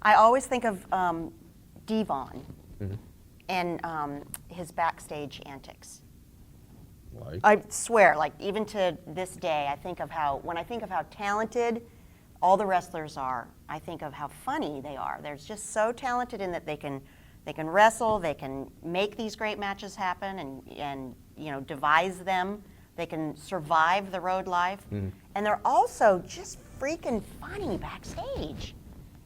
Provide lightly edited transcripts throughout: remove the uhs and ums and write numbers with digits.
I always think of Devon and his Backstage Antics. Like? I swear, like even to this day, when I think of how talented all the wrestlers are, I think of how funny they are. They're just so talented in that they can wrestle, they can make these great matches happen, and devise them. They can survive the road life, and they're also just freaking funny backstage.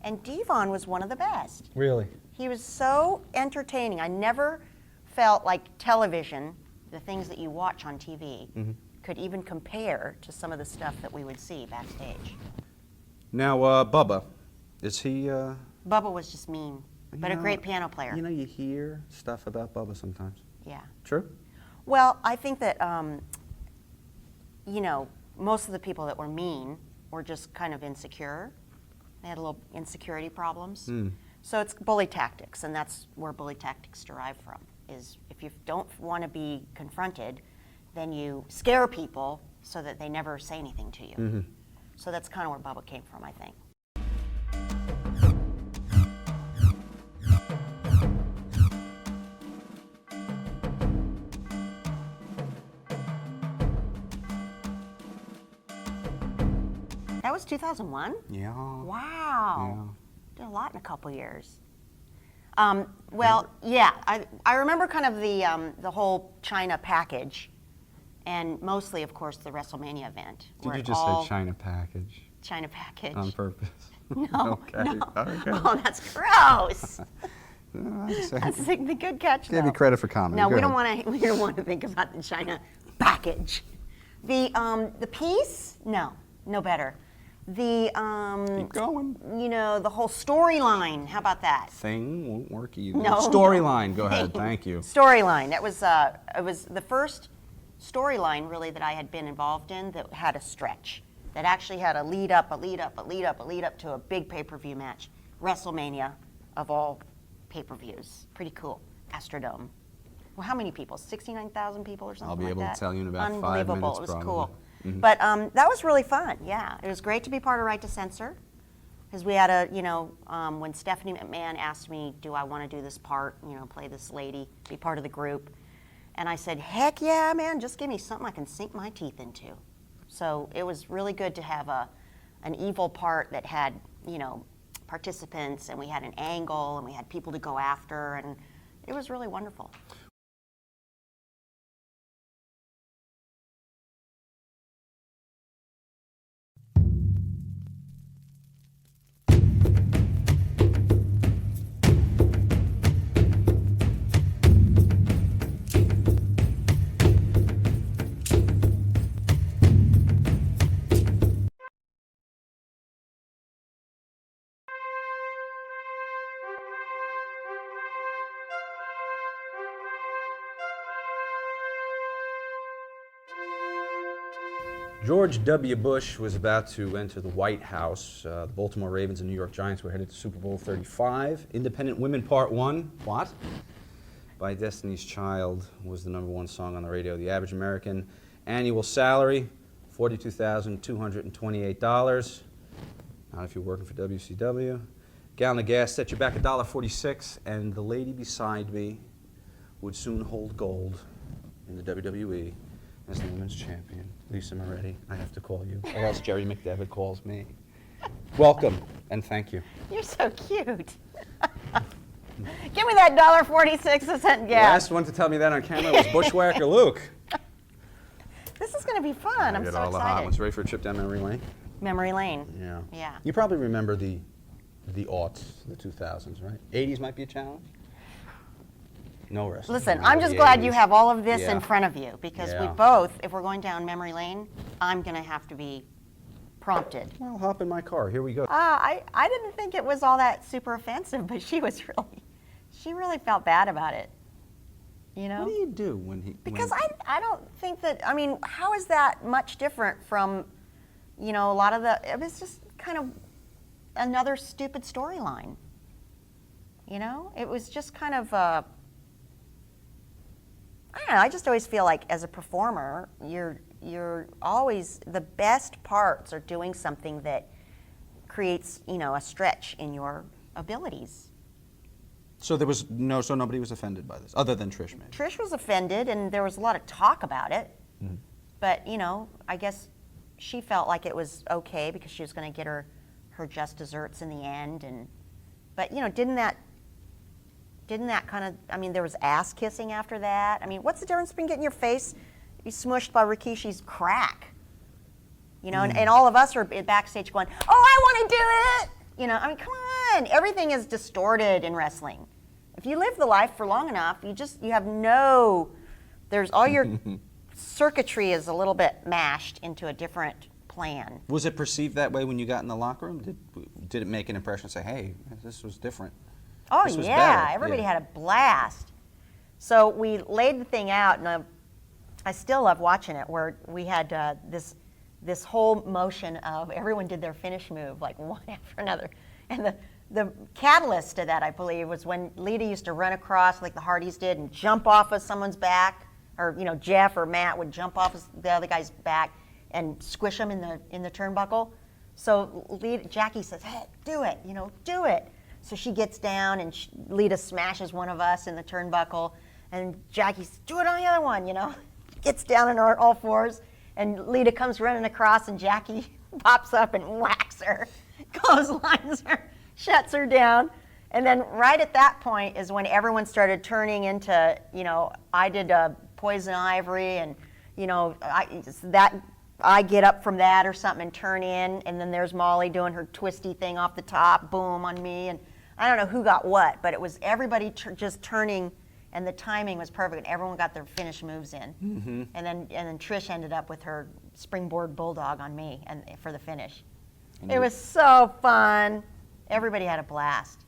And Devon was one of the best. Really? He was so entertaining. I never felt like television, the things that you watch on TV, could even compare to some of the stuff that we would see backstage. Now, Bubba, is he... Bubba was just mean, but a great piano player. You hear stuff about Bubba sometimes. Yeah. True? Well, I think that, most of the people that were mean were just kind of insecure. They had a little insecurity problems. So it's bully tactics, and that's where bully tactics derive from, is if you don't want to be confronted, then you scare people so that they never say anything to you. So that's kind of where Bubba came from, I think. That was 2001? Yeah. Wow. Did a lot in a couple years. Well, yeah, I remember kind of the whole China package, and mostly, of course, the WrestleMania event. Did you just say China package? China package. On purpose? No, Okay. no. Okay. Oh, that's gross. That's Give the good catch, though. me credit for comedy. No, Go we ahead. don't want to think about the China package. The piece, no better. Keep going. The whole storyline. How about that? Thing won't work either. No. Storyline. Go ahead. Thank you. Storyline. That was it was the first storyline really that I had been involved in that had a stretch. That actually had a lead up to a big pay-per-view match. WrestleMania of all pay-per-views. Pretty cool. Astrodome. Well, how many people? 69,000 people or something like that? I'll be able to tell you in about 5 minutes. Unbelievable. It was probably. cool. But that was really fun, yeah. It was great to be part of Right to Censor, because we had when Stephanie McMahon asked me, do I want to do this part, play this lady, be part of the group, and I said, heck yeah, man, just give me something I can sink my teeth into. So it was really good to have an evil part that had, participants, and we had an angle, and we had people to go after, and it was really wonderful. George W. Bush was about to enter the White House. The Baltimore Ravens and New York Giants were headed to Super Bowl 35. Independent Women Part 1, what? By Destiny's Child was the #1 song on the radio. The average American annual salary, $42,228. Not if you're working for WCW. Gallon of gas set you back $1.46, and the lady beside me would soon hold gold in the WWE as the women's champion. Lisa Moretti, I have to call you, or else Jerry McDevitt calls me. Welcome, and thank you. You're so cute. Give me that $1.46 a cent gas. Last one to tell me that on camera was Bushwhacker Luke. This is going to be fun. I'm so all the hot ones. excited. Ready for a trip down memory lane? Memory lane. Yeah. Yeah. You probably remember the aughts, the 2000s, right? 80s might be a challenge. No wrestling. Listen, No, I'm just the glad 80s. you have all of this Yeah. in front of you, because we Yeah. both, if we're going down memory lane, I'm going to have to be prompted. Well, hop in my car. Here we go. I didn't think it was all that super offensive, but she really felt bad about it. What do you do when he... Because I don't think that, how is that much different from, a lot of it was just kind of another stupid storyline. It was just kind of, I don't know, I just always feel like as a performer, you're always, the best parts are doing something that creates, a stretch in your abilities. So so nobody was offended by this, other than Trish, maybe. Trish was offended, and there was a lot of talk about it. Mm-hmm. But, you know, I guess she felt like it was okay because she was going to get her just desserts in the end. But, you know, didn't that kind of, I mean, there was ass kissing after that. I mean, what's the difference between getting your face smushed by Rikishi's crack? You know, and all of us are backstage going, oh, I want to do it. You know, I mean, come on. Everything is distorted in wrestling. If you live the life for long enough, you have there's all your circuitry is a little bit mashed into a different plan. Was it perceived that way when you got in the locker room? Did it make an impression, say, hey, this was different? Oh, this was yeah. better. Everybody had a blast. So we laid the thing out, and I still love watching it, where we had this whole motion of everyone did their finish move, like one after another. And the catalyst to that, I believe, was when Lita used to run across, like the Hardys did, and jump off of someone's back, or, you know, Jeff or Matt would jump off of the other guy's back and squish him in the turnbuckle. So Jackie says, hey, do it, you know, do it. So she gets down, and Lita smashes one of us in the turnbuckle, and Jackie says, do it on the other one, you know. Gets down on all fours, and Lita comes running across, and Jackie pops up and whacks her, clotheslines her, shuts her down. And then right at that point is when everyone started turning into, you know, I did Poison Ivory, and, you know, I get up from that or something and turn in, and then there's Molly doing her twisty thing off the top, boom, on me, and I don't know who got what, but it was everybody just turning, and the timing was perfect, and everyone got their finish moves in. Mm-hmm. And then Trish ended up with her springboard bulldog on me and for the finish. It was so fun. Everybody had a blast.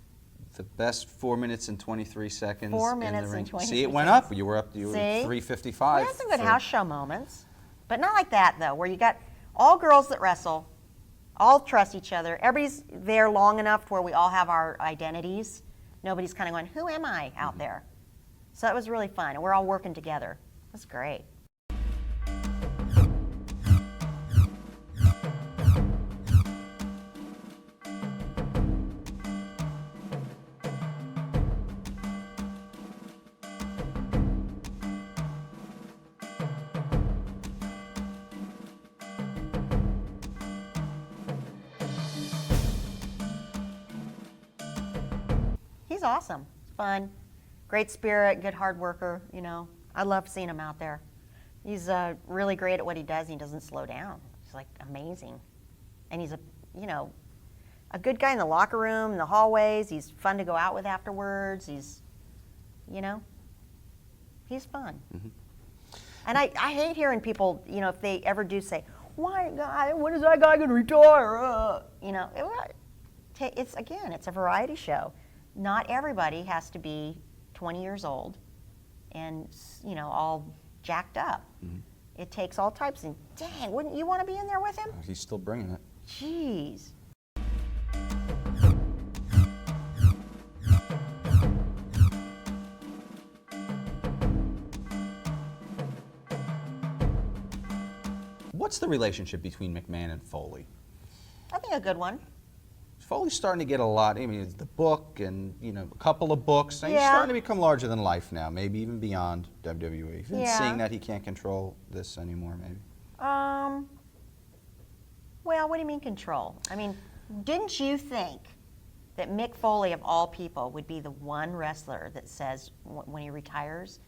The best 4 minutes and 23 seconds 4 minutes in the ring. and 23 See, it went up. You were at 3:55. We had some good house show moments, but not like that, though, where you got all girls that wrestle, all trust each other. Everybody's there long enough where we all have our identities. Nobody's kind of going, who am I out there? So it was really fun, and we're all working together. It was great. He's awesome. Fun. Great spirit, good hard worker, you know. I love seeing him out there. He's really great at what he does. He doesn't slow down. He's like amazing. And he's a good guy in the locker room, in the hallways. He's fun to go out with afterwards. He's, you know, he's fun. Mm-hmm. And I hate hearing people, you know, if they ever do say, why, God, when is that guy going to retire? You know, it's a variety show. Not everybody has to be 20 years old and, you know, all jacked up. Mm-hmm. It takes all types. And dang, wouldn't you want to be in there with him? He's still bringing it. Jeez. What's the relationship between McMahon and Foley? I think a good one. Foley's starting to get a lot. I mean, it's the book and, you know, a couple of books. And yeah. He's starting to become larger than life now, maybe even beyond WWE. Yeah. Seeing that he can't control this anymore, maybe. Well, what do you mean control? I mean, didn't you think that Mick Foley, of all people, would be the one wrestler that says when he retires,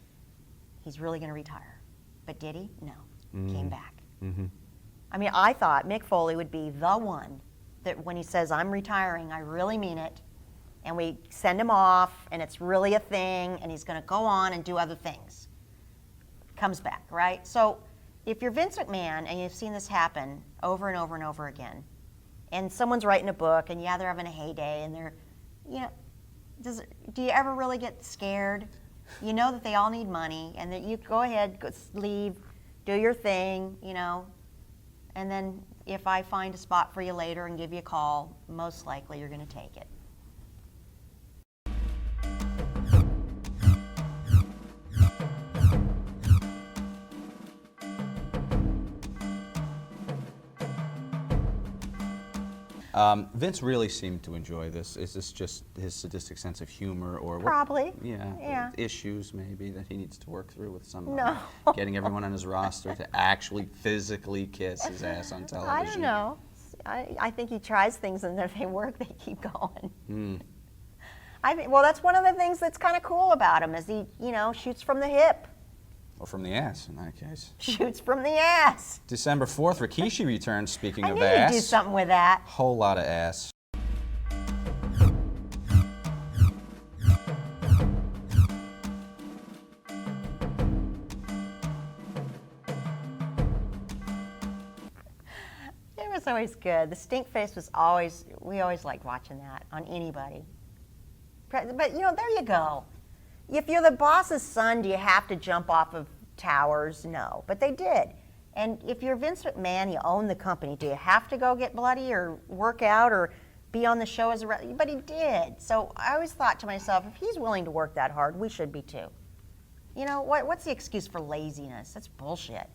he's really going to retire? But did he? No. Mm-hmm. Came back. Mm-hmm. I mean, I thought Mick Foley would be the one that when he says, I'm retiring, I really mean it, and we send him off, and it's really a thing, and he's going to go on and do other things. Comes back, right? So if you're Vince McMahon, and you've seen this happen over and over and over again, and someone's writing a book, and yeah, they're having a heyday, and they're, you know, do you ever really get scared? You know that they all need money, and that you go ahead, leave, do your thing, you know, and then if I find a spot for you later and give you a call, most likely you're going to take it. Vince really seemed to enjoy this. Is this just his sadistic sense of humor, or Probably. Yeah. Issues maybe that he needs to work through with somebody? No. Getting everyone on his roster to actually physically kiss his ass on television. I don't know. I think he tries things, and if they work, they keep going. Well, that's one of the things that's kind of cool about him, is he, shoots from the hip. Or from the ass, in that case. Shoots from the ass. December 4th, Rikishi returns, speaking I of knew ass. you'd do something with that. Whole lot of ass. It was always good. The stink face was always, we always liked watching that on anybody. But, there you go. If you're the boss's son, do you have to jump off of towers? No, but they did. And if you're Vince McMahon, you own the company, do you have to go get bloody or work out or be on the show as a wrestler? But he did. So I always thought to myself, if he's willing to work that hard, we should be too. What's the excuse for laziness? That's bullshit.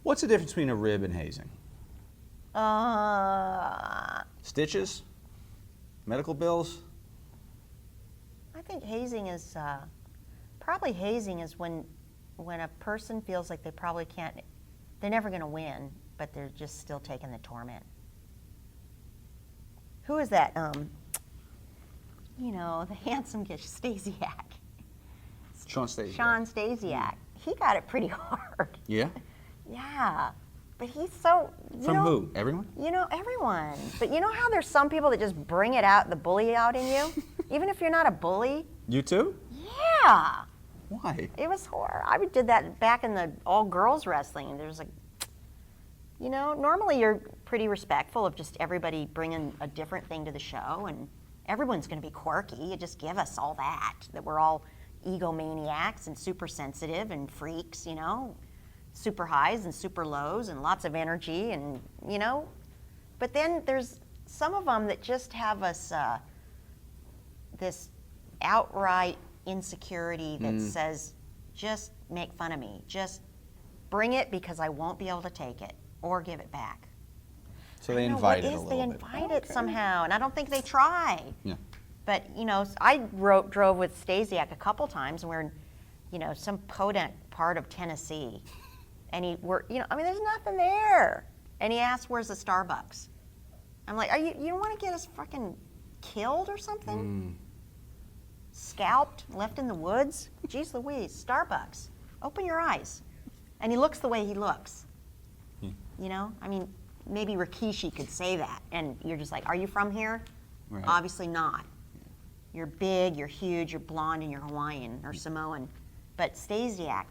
What's the difference between a rib and hazing? Stitches? Medical bills? I think hazing is, probably hazing is when a person feels like they probably can't, they're never going to win, but they're just still taking the torment. Who is that? The handsome kid, Stasiak. Sean Stasiak. Sean Stasiak. He got it pretty hard. Yeah? Yeah. But he's so, From who? Everyone? Everyone. But you know how there's some people that just bring it out, the bully out in you? Even if you're not a bully? You too? Yeah. Why? It was horrible. I did that back in the all-girls wrestling, and there's normally you're pretty respectful of just everybody bringing a different thing to the show, and everyone's going to be quirky. You just give us all that we're all egomaniacs and super sensitive and freaks, super highs and super lows and lots of energy, and but then there's some of them that just have us this outright insecurity that says, just make fun of me, just bring it because I won't be able to take it or give it back. So they invite it a little They bit. invite it somehow, and I don't think they try. Yeah. But I drove with Stasiak a couple times, and we're in some podunk part of Tennessee, and there's nothing there. And he asked, "Where's the Starbucks?" I'm like, you don't want to get us fucking killed or something? Scalped, left in the woods? Jeez Louise, Starbucks. Open your eyes. And he looks the way he looks. Maybe Rikishi could say that, and you're just like, are you from here? Right. Obviously not. You're big, you're huge, you're blonde, and you're Hawaiian or Samoan. But Stasiak,